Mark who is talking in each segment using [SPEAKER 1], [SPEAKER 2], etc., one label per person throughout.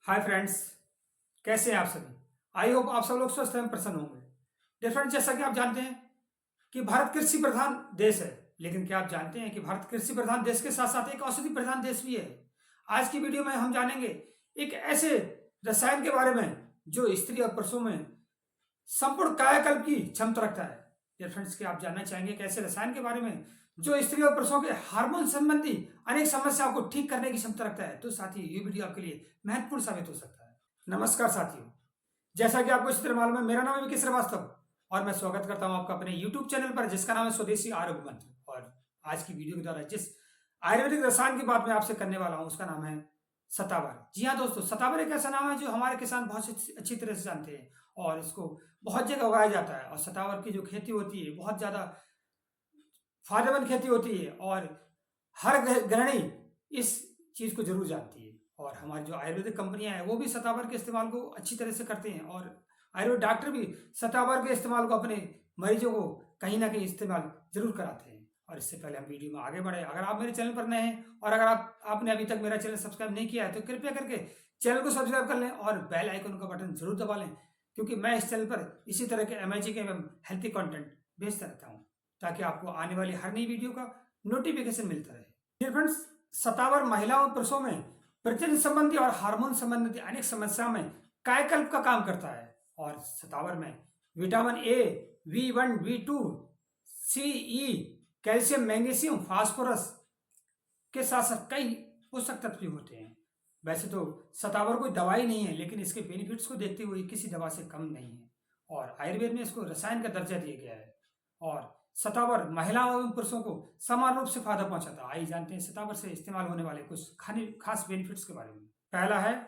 [SPEAKER 1] Hi friends, कैसे हैं आप सभी। आई होप आप सब लोग स्वस्थ एवं प्रसन्न होंगे। डियर फ्रेंड्स, जैसा कि आप जानते हैं कि भारत कृषि प्रधान देश है, लेकिन क्या आप जानते हैं कि भारत कृषि प्रधान देश के साथ साथ एक औषधि प्रधान देश भी है। आज की वीडियो में हम जानेंगे एक ऐसे रसायन के बारे में जो स्त्री और पुरुषों में संपूर्ण कायाकल्प की क्षमता रखता है। डियर फ्रेंड्स, क्या आप जानना चाहेंगे एक ऐसे रसायन के बारे में जो स्त्री और पुरुषों के हार्मोन संबंधी अनेक समस्याओं को ठीक करने की क्षमता रखता है। तो साथी, ये वीडियो आपके लिए महत्वपूर्ण साबित हो सकता है। नमस्कार साथियों, जैसा कि आपको इस तरह मालूम है, मेरा नाम है विकी श्रीवास्तव और मैं स्वागत करता हूं आपका अपने YouTube चैनल पर, जिसका नाम है स्वदेशी आरोग्य मंत्र। और आज की वीडियो के द्वारा जिस आयुर्वेदिक रसायन की बात मैं आपसे करने वाला हूं उसका नाम है सतावर। जी हाँ दोस्तों, सतावर एक ऐसा नाम है जो हमारे किसान बहुत अच्छी तरह से जानते हैं और इसको बहुत जगह उगाया जाता है। और सतावर की जो खेती होती है बहुत ज्यादा फायदेमंद खेती होती है और हर गृहिणी इस चीज को जरूर जानती है। और हमारी जो आयुर्वेदिक कंपनियां हैं वो भी सतावर के इस्तेमाल को अच्छी तरह से करते हैं और आयुर्वेद डॉक्टर भी सतावर के इस्तेमाल को अपने मरीजों को कहीं ना कहीं इस्तेमाल जरूर कराते हैं। और इससे पहले हम वीडियो में आगे बढ़े, अगर आप मेरे चैनल पर नए हैं और अगर आपने अभी तक मेरा चैनल सब्सक्राइब नहीं किया है तो कृपया करके चैनल को सब्सक्राइब कर लें और बेल आइकन का बटन जरूर दबा लें, क्योंकि मैं इस चैनल पर इसी तरह के एमआईजी के एवं हेल्थी कंटेंट भेजता रहता हूँ ताकि आपको आने वाली हर नई वीडियो का नोटिफिकेशन मिलता रहे। डियर फ्रेंड्स, सतावर महिलाओं और पुरुषों में प्रजनन संबंधी और हार्मोन संबंधी अनेक समस्याओं में कायाकल्प का काम करता है। और सतावर में vitamin A, V1, V2, C, E, calcium, magnesium, phosphorus के साथ साथ कई पोषक तत्व भी होते हैं। वैसे तो सतावर कोई दवाई नहीं है, लेकिन इसके बेनिफिट्स को देखते हुए किसी दवा से कम नहीं है और आयुर्वेद में इसको रसायन का दर्जा दिया गया है। और सतावर महिलाओं एवं पुरुषों को समान रूप से फायदा पहुंचाता है। आइए जानते हैं सतावर से इस्तेमाल होने वाले कुछ खास बेनिफिट्स के बारे में। पहला है,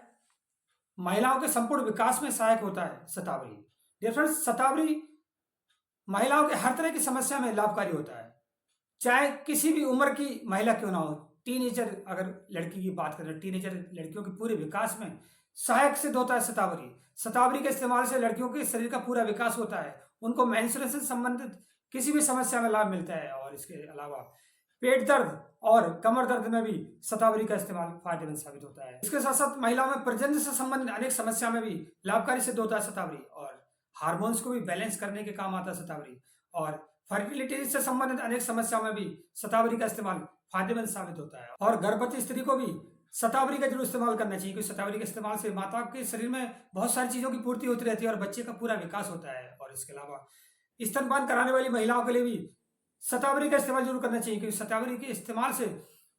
[SPEAKER 1] महिलाओं के संपूर्ण विकास में सहायक होता है सतावरी। डियर फ्रेंड्स, सतावरी महिलाओं के हर तरह की समस्या में लाभकारी होता है, चाहे किसी भी उम्र की महिला क्यों ना हो। टीनेजर, अगर लड़की की बात करें, टीनेजर लड़कियों के पूरे विकास में सहायक सिद्ध होता है सतावरी। सतावरी के इस्तेमाल से लड़कियों के शरीर का पूरा विकास होता है, उनको मेंस्ट्रुएशन संबंधित किसी भी समस्या में लाभ मिलता है। और इसके अलावा पेट दर्द और कमर दर्द में भी सतावरी का इस्तेमाल फायदेमंद साबित होता है। इसके साथ साथ महिलाओं में प्रजनन से संबंधित अनेक समस्या में भी लाभकारी सिद्ध होता है सतावरी। और हार्मोन्स को भी बैलेंस करने के काम आता है सतावरी। और फर्टिलिटी से संबंधित अनेक समस्याओं में भी सतावरी का इस्तेमाल फायदेमंद साबित होता है। और गर्भवती स्त्री को भी सतावरी का जरूर इस्तेमाल करना चाहिए, क्योंकि सतावरी के इस्तेमाल से माता के शरीर में बहुत सारी चीजों की पूर्ति होती रहती है और बच्चे का पूरा विकास होता है। और इसके अलावा स्तनपान कराने वाली महिलाओं के लिए भी सतावरी का इस्तेमाल जरूर करना चाहिए, क्योंकि सतावरी के इस्तेमाल से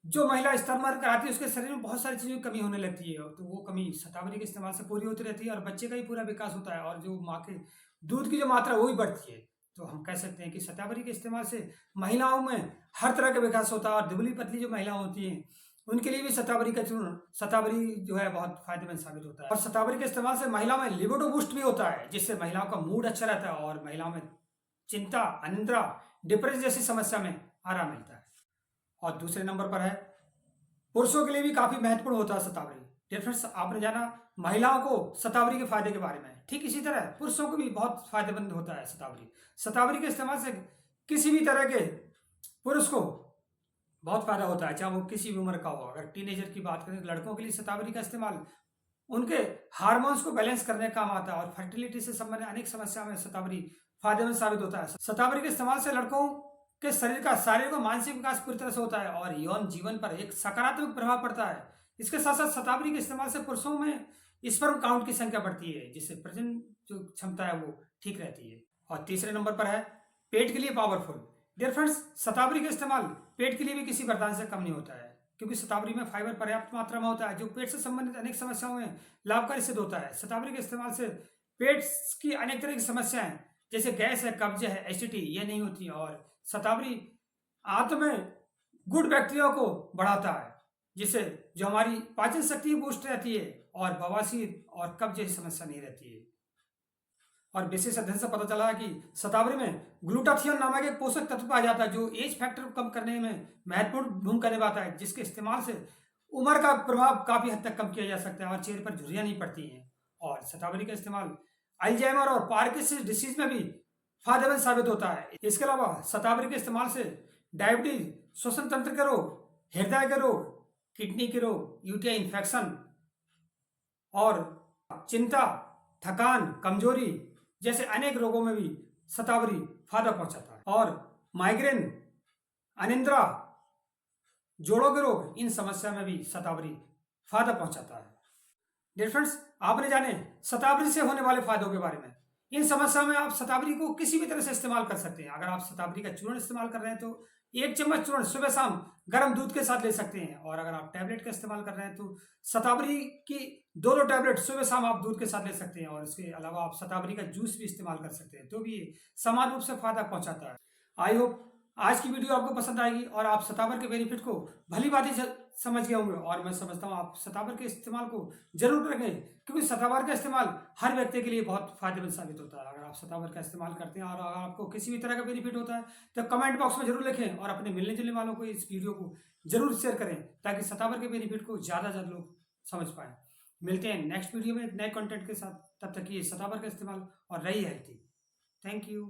[SPEAKER 1] जो महिला स्तनपान कराती है उसके शरीर में बहुत सारी चीजों की कमी होने लगती है, तो वो कमी सतावरी के इस्तेमाल से पूरी होती रहती है और बच्चे का ही पूरा विकास होता है और जो माँ के दूध की जो मात्रा वो भी बढ़ती है। तो हम कह सकते हैं कि सतावरी के इस्तेमाल से महिलाओं में हर तरह का विकास होता है। और दुबली पतली जो महिलाएं होती हैं उनके लिए भी सतावरी जो है बहुत फायदेमंद साबित होता है। और सतावरी के इस्तेमाल से महिलाओं में लिबिडो बूस्ट भी होता है, जिससे महिलाओं का मूड अच्छा रहता है और महिलाओं में चिंता, अनिद्रा, डिप्रेशन जैसी समस्या में आराम मिलता है। और दूसरे नंबर पर है, पुरुषों के लिए भी काफी महत्वपूर्ण होता है सतावरी। डियर फ्रेंड्स, आपने जाना महिलाओं को सतावरी के फायदे के बारे में, ठीक इसी तरह पुरुषों को भी बहुत फायदेमंद होता है सतावरी। सतावरी के इस्तेमाल से किसी भी तरह के पुरुष को बहुत फायदा होता है, चाहे वो किसी भी उम्र का हो। अगर टीनेजर की बात करें तो लड़कों के लिए सतावरी का इस्तेमाल उनके हार्मोन्स को बैलेंस करने का काम आता है और फर्टिलिटी से संबंधित अनेक समस्याओं में सतावरी फायदेमंद साबित होता है। सतावरी के इस्तेमाल से लड़कों के शरीर का शारीरिक और मानसिक विकास पूरी तरह से होता है और यौन जीवन पर एक सकारात्मक प्रभाव पड़ता है। इसके साथ साथ सतावरी के इस्तेमाल से पुरुषों में स्पर्म काउंट की संख्या बढ़ती है, जिससे प्रजनन जो क्षमता है वो ठीक रहती है। और तीसरे नंबर पर है, पेट के लिए पावरफुल। डियर फ्रेंड्स, सतावरी का इस्तेमाल पेट के लिए भी किसी वरदान से कम नहीं होता है, क्योंकि सतावरी में फाइबर पर्याप्त मात्रा में होता है जो पेट से संबंधित अनेक समस्याओं में लाभकारी सिद्ध होता है। सतावरी के इस्तेमाल से पेट की अनेक तरह की समस्याएं जैसे गैस है, कब्ज है, एसिडिटी ये नहीं होती। और सतावरी आंत में गुड बैक्टीरिया को बढ़ाता है, जिससे जो हमारी पाचन शक्ति बूस्ट रहती है और बवासीर और कब्ज जैसी समस्या नहीं रहती है। और विशेष अध्ययन से पता चला है कि सतावरी में ग्लूटाथियोन नामक एक पोषक तत्व पाया जाता है जो एज फैक्टर को कम करने में महत्वपूर्ण भूमिका निभाता है, जिसके इस्तेमाल से उम्र का प्रभाव काफी हद तक कम किया जा सकता है और चेहरे पर झुर्रियां नहीं पड़ती हैं। और सतावरी का इस्तेमाल अल्जाइमर और पार्किंसन डिसीज में भी फायदेमंद साबित होता है। इसके अलावा सतावरी के इस्तेमाल से डायबिटीज, श्वसन तंत्र के रोग, हृदय के रोग, किडनी के रोग, यूटीआई इन्फेक्शन और चिंता, थकान, कमजोरी जैसे अनेक रोगों में भी शतावरी फायदा पहुंचाता है। और माइग्रेन, अनिद्रा, जोड़ों के रोग, इन समस्या में भी शतावरी फायदा पहुंचाता है। डियर फ्रेंड्स, आपने जाने शतावरी से होने वाले फायदों के बारे में। इन समस्याओं में आप शतावरी को किसी भी तरह से इस्तेमाल कर सकते हैं। अगर आप शतावरी का चूर्ण इस्तेमाल कर रहे हैं तो 1 चम्मच चूर्ण सुबह शाम गर्म दूध के साथ ले सकते हैं। और अगर आप टैबलेट का इस्तेमाल कर रहे हैं तो शतावरी की 2 टैबलेट सुबह शाम आप दूध के साथ ले सकते हैं। और इसके अलावा आप शतावरी का जूस भी इस्तेमाल कर सकते हैं, तो भी ये समान रूप से फायदा पहुंचाता है। आई होप आज की वीडियो आपको पसंद आएगी और आप शतावर के बेनिफिट को भली भांति समझ गए होंगे। और मैं समझता हूँ आप शतावर के इस्तेमाल को जरूर रखें, क्योंकि शतावर का इस्तेमाल हर व्यक्ति के लिए बहुत फायदेमंद साबित होता है। अगर आप शतावर का इस्तेमाल करते हैं और अगर आपको किसी भी तरह का बेनिफिट होता है तो कमेंट बॉक्स में जरूर लिखें और अपने मिलने जुलने वालों को इस वीडियो को जरूर शेयर करें, ताकि शतावर के बेनिफिट को ज़्यादा से ज़्यादा लोग समझ पाए। मिलते हैं नेक्स्ट वीडियो में नए कंटेंट के साथ, तब तक ये शतावर का इस्तेमाल और रही हेल्थी। Thank you.